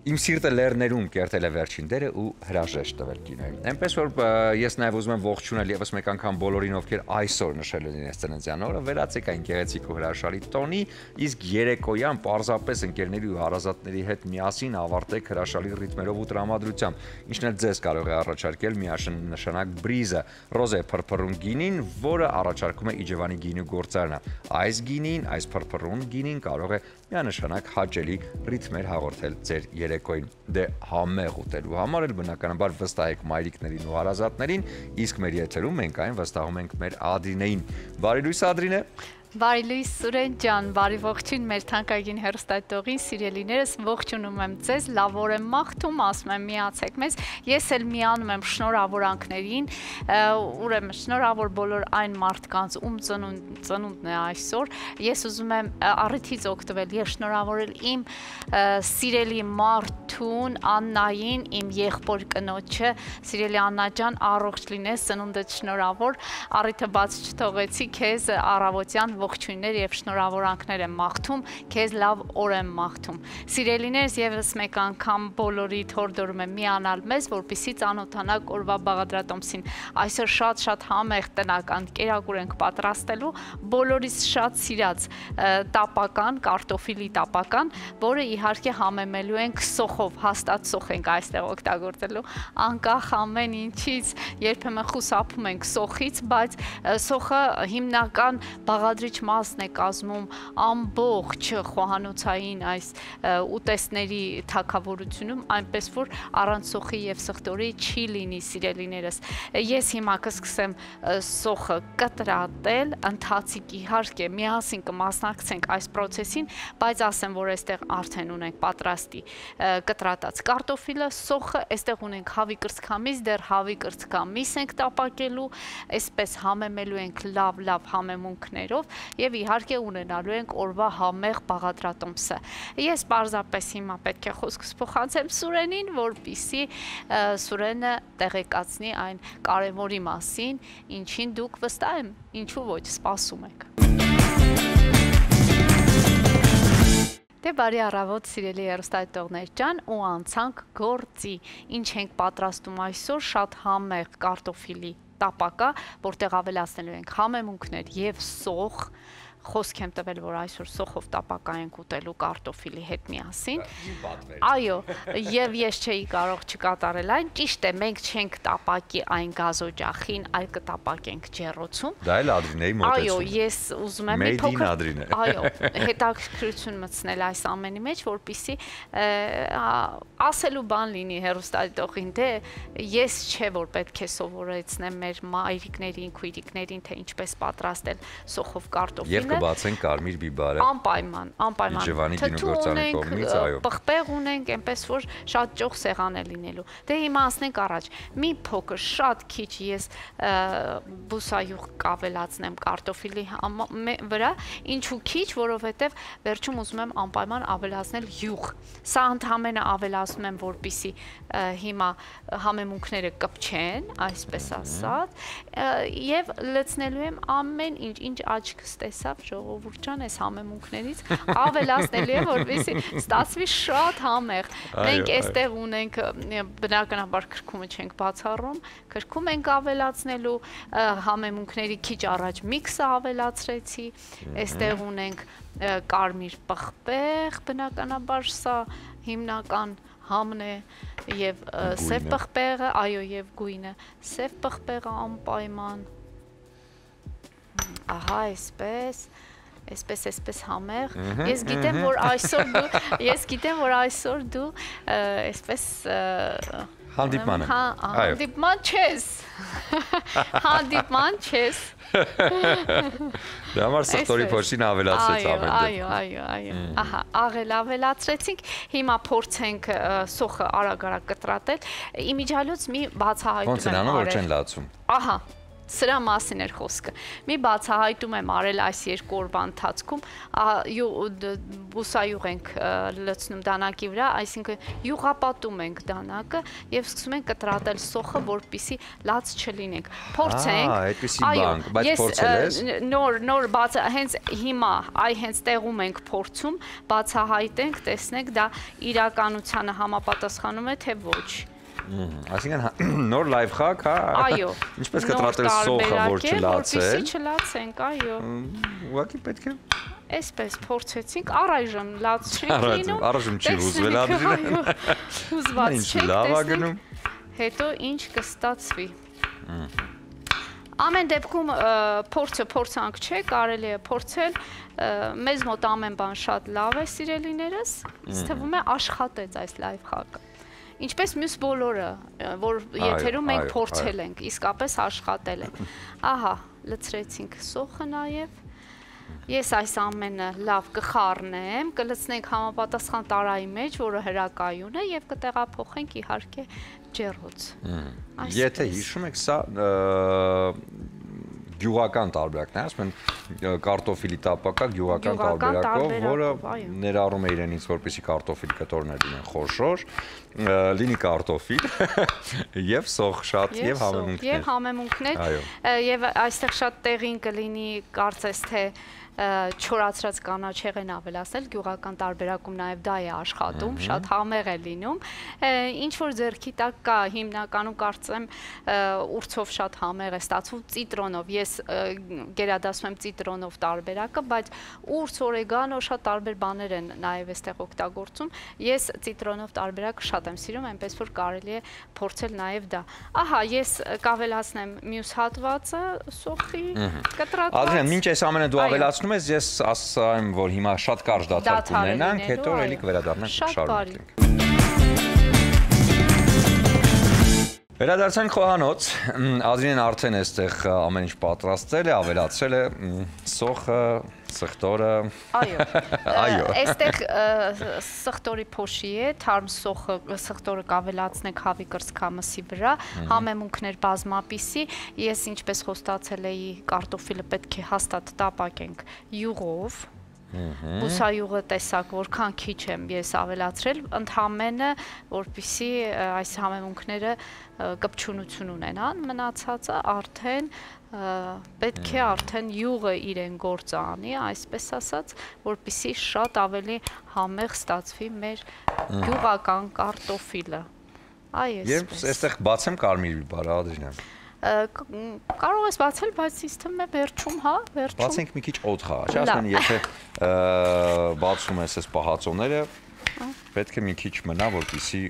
Իմ սիրտը լեռներում կերտել է վերջին դերը ու հրաժեշտ տվել կինոյին։ Այնպես որ ես նաև ուզում եմ ողջունել եւս մեկ անգամ բոլորին, ովքեր այսօր նշել են իրենց ծննդյան օրը, վերացեք այն գեղեցիկ ու հրաշալի տոնի, իսկ երեկոյան պարզապես ընկերների ու հարազատների հետ միասին ավարտեք հրաշալի ռիթմերով ու տրամադրությամբ, ինչն էլ ձեզ կարող է առաջարկել միանշանակ բրիզը, ռոզե փրփռուն գինին, որը առաջարկում է Իջևանի գինու գործարանը։ Այս գինին, այս փրփռուն գինին կարող է միանշանակ հաճելի ռիթմեր հաղորդել ձեր երեկոյին։ Դե համեղ ուտելու համար էլ բնականաբար վստահեք մայրիկներին ու հարազատներին, իսկ մեր եթերում մենք այն վստահում ենք մեր Ադրինեին։ Բարի լույս Ադրինե։ Բարի լույս Սուրեն ջան, բարի ողջույն մեր թանկագին հեռուստադիտողին, սիրելիներս, ողջունում եմ ձեզ, լավ օր եմ մաղթում, ասում եմ միացեք մեզ, ես էլ միանում եմ շնորհավորանքներին, ուրեմն շնորհավոր բոլոր այն մարդկանց, ում ծնունդն է այսօր, ես ուզում եմ առիթից օգտվել եւ շնորհավորել իմ սիրելի մարդուն Աննային, իմ եղբոր կնոջը, սիրելի Աննա ջան, առողջ լինես, ծնունդդ շնորհավոր, առիթը բաց չթողեցի քեզ առավոտյան ողջույններ եւ շնորհավորանքներ եմ մաղթում, քեզ լավ օր եմ մաղթում։ Սիրելիներս, եւս մեկ անգամ բոլորիդ հորդորում եմ միանալ մեզ, որպեսզի ծանոթանաք օրվա բաղադրատոմսին։ Այսօր շատ համեղ տնական կերակուր ենք պատրաստելու, բոլորից շատ սիրած տապական, կարտոֆիլի տապական, որը իհարկե համեմելու ենք սոխով, հաստատ սոխ ենք այստեղ օգտագործելու, անկախ ամեն ինչից, երբեմն խուսափում ենք սոխից, բայց սոխը հիմնական բաղադրիչ մասն է կազմում ամբողջ խոհանոցային այս ուտեստների թագավորությունում, այնպես որ առանց սոխի եւ սխտորի չի լինի, սիրելիներս։ Ես հիմա կսկսեմ սոխը կտրատել, ընթացիկ իհարկե միասին կմասնակցենք այս process-ին, բայց ասեմ, որ այստեղ արդեն ունենք պատրաստի կտրատած կարտոֆիլը, սոխը, այստեղ ունենք հավի կրծքամիս, դեռ հավի կրծքամիս ենք տապակելու, այսպես համեմելու ենք լավ համեմունքներով եւ իհարկե ունենալու ենք օրվա համեղ բաղադրատոմսը։ Ես պարզապես հիմա պետք է խոսքս փոխանցեմ Սուրենին, որպեսզի Սուրենը տեղեկացնի այն կարևորի մասին, ինչին դուք վստահ եմ, ինչու ոչ, սպասում եք։ Դե բարի առավոտ սիրելի հեռուստադիտողներ ջան, ու անցանք գործի, ինչ ենք պատրաստում այսօր, շատ համեղ կարտոֆիլի տապակա, որտեղ ավելացնելու ենք համեմունքներ եւ սոխ, խոսք եմ տվել, որ այսօր սոխով տապակա ենք ուտելու կարտոֆիլի հետ միասին։ Այո, եւ ես չէի կարող չկատարել այն, ճիշտ է, մենք չենք տապակի այն գազօջախին, այլ կտապակենք ջեռոցում։ Դա էլ Ադրինեի մոտեցում։ Այո, ես ուզում եմ մի փոքր, այո, հետաքրքրություն մտցնել այս ամենի մեջ, որպեսզի ասելու բան լինի հեռուստադիտողին, դե ես չէ որ պետք է սովորեցնեմ մեր մայրիկներին, քույրիկներին, թե ինչպես պատրաստել սոխով կարտոֆիլը։ Կբացենք կարմիր բիբարը։ Անպայման։ Իջևանի գինուգործարանի կողմից, այո։ Պղպեղ ունենք, այնպես որ շատ ճոխ սեղան է լինելու։ Դե հիմա ասենք առաջ, մի փոքր շատ քիչ ես բուսայուղ կավելացնեմ կարտոֆիլի վրա, ինչու քիչ, որովհետև վերջում ուզում եմ անպայման ավելացնել յուղ։ Սա ընդհանրապես ավելացնում եմ, որպեսզի հիմա համեմունքները կպչեն, այսպես ասած, եւ լցնելու եմ ամեն ինչ աչքս տեսավ ժողովուրդ ջան, այս համեմունքներից ավելացնելու է, որպեսզի ստացվի շատ համեղ։ Մենք այստեղ ունենք բնականաբար քրքումը չենք բացառում, քրքում ենք ավելացնելու, համեմունքների քիչ առաջ միքսը ավելացրեցի, այստեղ ունենք կարմիր պղպեղ, բնականաբար սա հիմնական համն է եւ սև պղպեղը, այո, եւ գույնը, սև պղպեղը անպայման։ Ահա, այսպես համեղ, ես գիտեմ, որ այսօր դու այսպես հանդիպման չես, Դա համար սխտորի փոշին ավելացրեց ամեն դեպքում։ Այո, ահա, ավելացրեցինք, հիմա փորձենք սոխը արագ կտրատել, իմիջիալոց մի բացահայտում եմ արել։ Ոնց են անում, որ չեն լացում։ Ահա, Սրա մասին էր խոսքը։ Մի բացահայտում եմ արել այս 2 օրվա ընթացքում, բուսայուղ ենք լցնում դանակի վրա, այսինքն յուղապատում ենք դանակը եւ սկսում ենք կտրատել սոխը, որպեսզի լաց չլինենք։ Փորձենք։ Այդպեսի բան, բայց փորձել ես։ Նոր բաց հենց հիմա հենց տեղում ենք փորձում, բացահայտենք, տեսնենք դա իրականությանը համապատասխանում է թե ոչ։ Այսինքն նոր լայֆ հակ, հա։ Այո։ Ինչպես կտրատել սոխը, որ չլացել։ Որպեսզի չլացենք, այո։ Ուղղակի պետք է Այսպես փորձեցինք, առայժմ լաց չի լինում։ Առայժմ չի հուզվել ադրինը։ Հուզված չեք, տեսնենք։ Հետո ինչ կստացվի։ Ամեն դեպքում փորձանք չէ, կարելի է փորձել, մեզ մոտ ամեն բան շատ լավ է, սիրելիներս, ինձ թվում է աշխատեց այս լայվ հակը։ Ինչպես մյուս բոլորը, որ եթերում մենք փորձել ենք, իսկապես աշխատել է։ Ահա, լցրեցինք սոխը նաև։ Ես այս ամենը լավ կխառնեմ, կլցնենք համապատասխան տարայի մեջ, որը հրակայուն է եւ կտեղափոխենք իհարկե ջեռոց։ Եթե հիշում եք, սա գյուղական տարբերակն է, ասում են կարտոֆիլի տապակա գյուղական տարբերակով, որը ներառում է իրենից, որպեսզի կարտոֆիլի կտորներ լինեն խոշոր, լինի կարտոֆիլ եւ սոխ շատ եւ համեմունքներ։ Եվ համեմունքներ, եւ այստեղ շատ տեղին կլինի, կարծես թե չորացրած կանաչեղեն ավելացնել, գյուղական տարբերակում նաև դա է աշխատում, շատ համեղ է լինում, ինչ որ ձեռքի տակ կա, հիմնականում կարծեմ ուրցով շատ համեղ է ստացվում, ծիտրոնով, ես գերադասում եմ ծիտրոնով տարբերակը, բայց ուրց, օրեգանո, շատ տարբեր բաներ են նաև այստեղ օգտագործում, ես ծիտրոնով տարբերակը շատ եմ սիրում, այնպես որ կարելի է փորձել նաև դա։ Ահա, ես կավելացնեմ մյուս հատվածը, սոխի կտրատված։ Ադրյան, մինչ այս ամենը դու ավելացնում ես, ես ասեմ, որ հիմա շատ կարճ դադար կունենանք, հետո էլի կվերադառնանք կշարունակենք։ Վերադարձանք խոհանոց, Ադրինեն արդեն այստեղ ամեն ինչ պատրաստել է, ավելացրել է սոխը, սխտորը։ Այո, այստեղ սխտորի փոշի է, թարմ սխտորը կավելացնենք հավի կրծքամսի վրա, համեմունքներ բազմապիսի, ես ինչպես խոստացել էի, կարտոֆիլը պետք է հաստատ տապակենք յուղով, բուսայուղը տեսակ, որքան քիչ եմ ես ավելացրել, ընդհանրապես, որպեսզի այս համեմունքները կպչունություն ունենան, մնացածը արդեն պետք է արդեն յուղը իրեն գործ անի, այսպես ասած, որպեսզի շատ ավելի համեղ ստացվի մեր գյուղական կարտոֆիլը։ Երբ այստեղ բացեմ կարմիր բիբարը, Ադրինեն։ Կարող ես բացել, բայց ինձ թվում է վերջում, հա, վերջում։ Բացենք մի քիչ օդ խաղա, չէ՞, ասեն, եթե բացում ես այս պահածոները, պետք է մի քիչ մնա, որպեսզի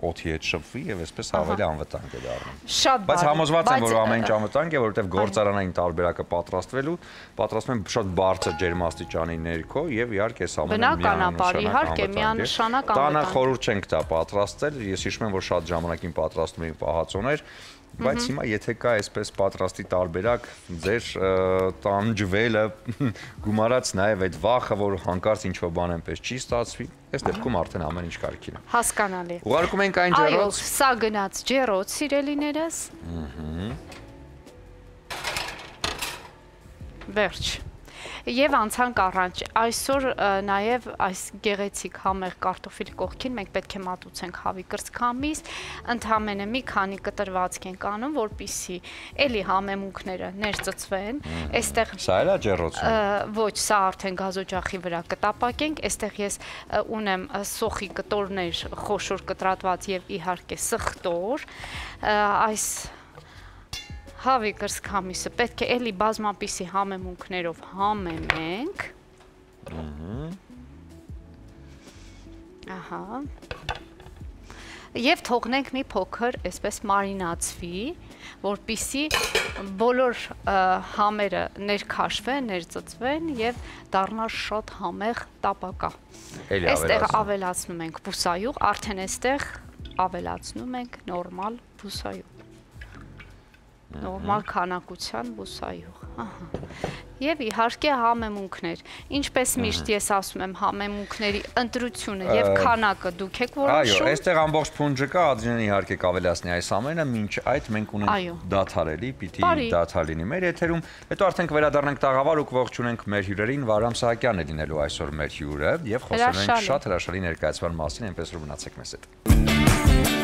օդի հետ շփվի եւ այսպես ավելի անվտանգ է դառնում։ Շատ բարի։ Բայց համոզված եմ, որ ամեն ինչ անվտանգ է, որովհետեւ գործարանային տարբերակը պատրաստվում են շատ բարձր ջերմաստիճանի ներքո եւ իհարկե այս ամենը բնականաբար, իհարկե միանշանակ անվտանգ։ Տանը խորհուրդ չենք տա պատրաստել, ես հիշում եմ, որ շատ ժամանակին պատրաստում էինք պահածոներ, բայց հիմա եթե կա այսպես պատրաստի տարբերակ, ձեր տանջվելը գումարած նաև այդ վախը, որ հանկարծ ինչ-որ բան այնպես չի ստացվի, այս դեպքում արդեն ամեն ինչ կարքին է։ Հասկանալի։ Ուղարկում ենք այն ջեռոց։ Այո, սա գնաց ջեռոց, սիրելիներս։ Վերջ։ Եվ անցանք առաջ, այսօր նաև այս գեղեցիկ համեղ կարտոֆիլի կողքին մենք պետք է մատուցենք հավի կրծքամիս, ընդհանրապես մի քանի կտրվածք ենք անում, որպեսզի էլի համեմունքները ներծծվեն, այստեղ Սա էլա ջեռոցում։ Ոչ, սա արդեն գազօջախի վրա կտապակենք, այստեղ ես ունեմ սոխի կտորներ խոշոր կտրատված եւ իհարկե սխտոր, այս հավի կրծքամիսը պետք է էլի բազմապիսի համեմունքներով համեմենք։ Ահա։ Եվ թողնենք մի փոքր այսպես մարինացվի, որպեսզի բոլոր համերը ներքաշվեն, ներծծվեն եւ դառնա շատ համեղ տապակա։ Այստեղ ավելացնում ենք բուսայուղ, արդեն այստեղ ավելացնում ենք նորմալ բուսայուղ։ Նորմալ քանակության բուսայուղ։ Եվ իհարկե համեմունքներ։ Ինչպես միշտ ես ասում եմ, համեմունքների ընտրությունը եւ քանակը դուք եք որոշում։ Այո, այստեղ ամբողջ փունջը կա, Ադրինեն իհարկե կավելացնի այս ամենը, մինչ այդ մենք ունենք դադարելի, պիտի դադար լինի մեր եթերում։ Հետո արդեն կվերադառնանք տաղավար ու կողջունենք մեր հյուրերին, Վարամ Սահակյանն է լինելու այսօր մեր հյուրը եւ խոսելու ենք շատ հրաշալի ներկայացման մասին, այնպես որ մնացեք մեզ հետ։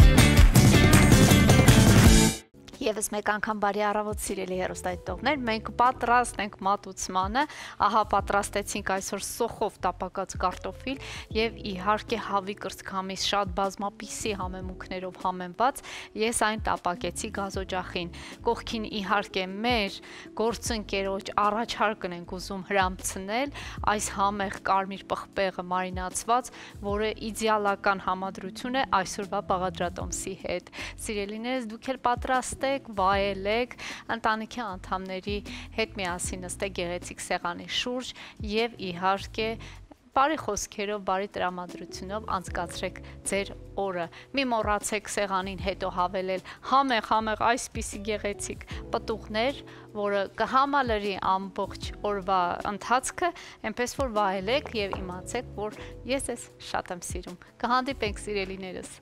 Եվս մեկ անգամ բարի առավոտ սիրելի հեռուստադիտողներ, մենք պատրաստ ենք մատուցմանը, ահա պատրաստեցինք այսօր սոխով տապակած կարտոֆիլ եւ իհարկե հավի կրծքամիս շատ բազմապիսի համեմունքներով համեմված, ես այն տապակեցի գազօջախին։ Կողքին իհարկե մեր գործընկերոջ առաջարկն ենք ուզում հրամցնել այս համեղ կարմիր պղպեղը մարինացված, որը իդեալական համադրություն է այսօրվա բաղադրատոմսի հետ։ Սիրելիներս, դուք էլ պատրաստ վայելեք, ընտանիքի անդամների հետ միասին նստեք գեղեցիկ սեղանի շուրջ եւ իհարկե բարի խոսքերով, բարի տրամադրությունով անցկացրեք ձեր օրը։ Մի մոռացեք սեղանին հետո հավելել համեղ այսպիսի գեղեցիկ պտուղներ, որը կհամալրի ամբողջ օրվա ընթացքը, այնպես որ վայելեք եւ իմացեք, որ ես ձեզ շատ եմ սիրում։ Կհանդիպենք սիրելիներս։